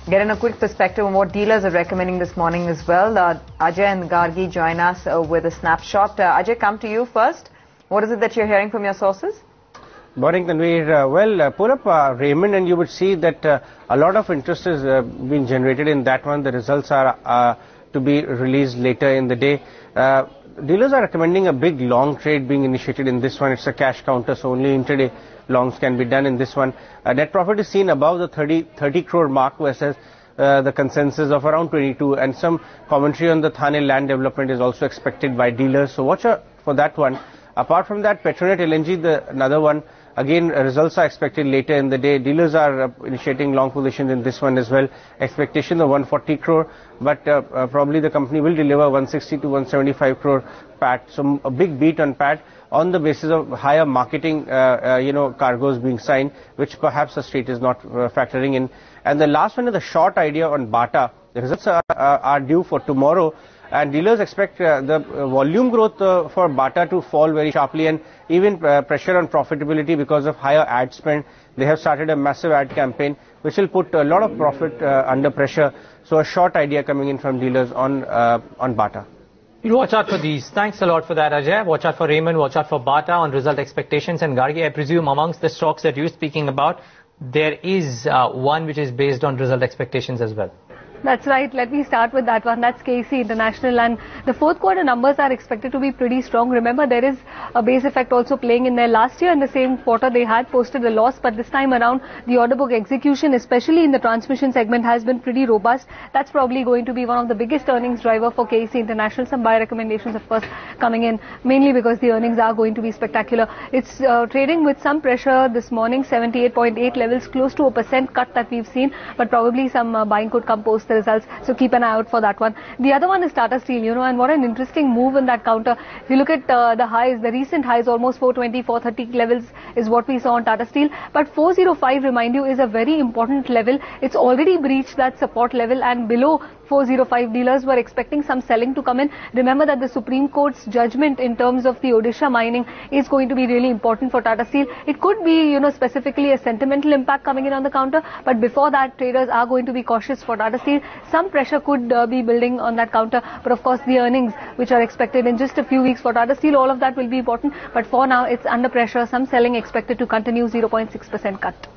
get in a quick perspective on what dealers are recommending this morning as well. Ajay and Gargi join us with a snapshot. Ajay, come to you first. What is it that you're hearing from your sources? Morning, Tanveer. Pull up Raymond and you would see that a lot of interest is being generated in that one. The results are to be released later in the day. Dealers are recommending a big long trade being initiated in this one. It's a cash counter, so only intraday longs can be done in this one. Net profit is seen above the 30 crore mark versus the consensus of around 22, and some commentary on the Thane land development is also expected by dealers. So watch out for that one. Apart from that, Petronet LNG, another one. Again, results are expected later in the day. Dealers are initiating long positions in this one as well. Expectation of 140 crore, but probably the company will deliver 160 to 175 crore PAT. So a big beat on PAT on the basis of higher marketing, cargoes being signed, which perhaps the street is not factoring in. And the last one is the short idea on Bata. The results are due for tomorrow. And dealers expect the volume growth for Bata to fall very sharply, and even pressure on profitability because of higher ad spend. They have started a massive ad campaign which will put a lot of profit under pressure. So a short idea coming in from dealers on Bata. You watch out for these. Thanks a lot for that, Ajay. Watch out for Raymond, watch out for Bata on result expectations. And Gargi, I presume amongst the stocks that you're speaking about, there is one which is based on result expectations as well. That's right. Let me start with that one. That's KC International, and the fourth quarter numbers are expected to be pretty strong. Remember, there is a base effect also playing in there. Last year in the same quarter they had posted a loss, but this time around the order book execution, especially in the transmission segment, has been pretty robust. That's probably going to be one of the biggest earnings driver for KC International. Some buy recommendations, of course, coming in, mainly because the earnings are going to be spectacular. It's trading with some pressure this morning, 78.8 levels, close to a % cut that we've seen, but probably some buying could come post the results, so keep an eye out for that one. The other one is Tata Steel, and what an interesting move in that counter. If you look at the highs, the recent highs, almost 420, 430 levels is what we saw on Tata Steel, but 405, remind you, is a very important level. It's already breached that support level, and below 405 dealers were expecting some selling to come in. Remember that the Supreme Court's judgment in terms of the Odisha mining is going to be really important for Tata Steel. It could be, specifically a sentimental impact coming in on the counter, but before that, traders are going to be cautious for Tata Steel. Some pressure could be building on that counter, but of course the earnings which are expected in just a few weeks for Tata Steel, all of that will be important, but for now it's under pressure. Some selling expected to continue, 0.6% cut.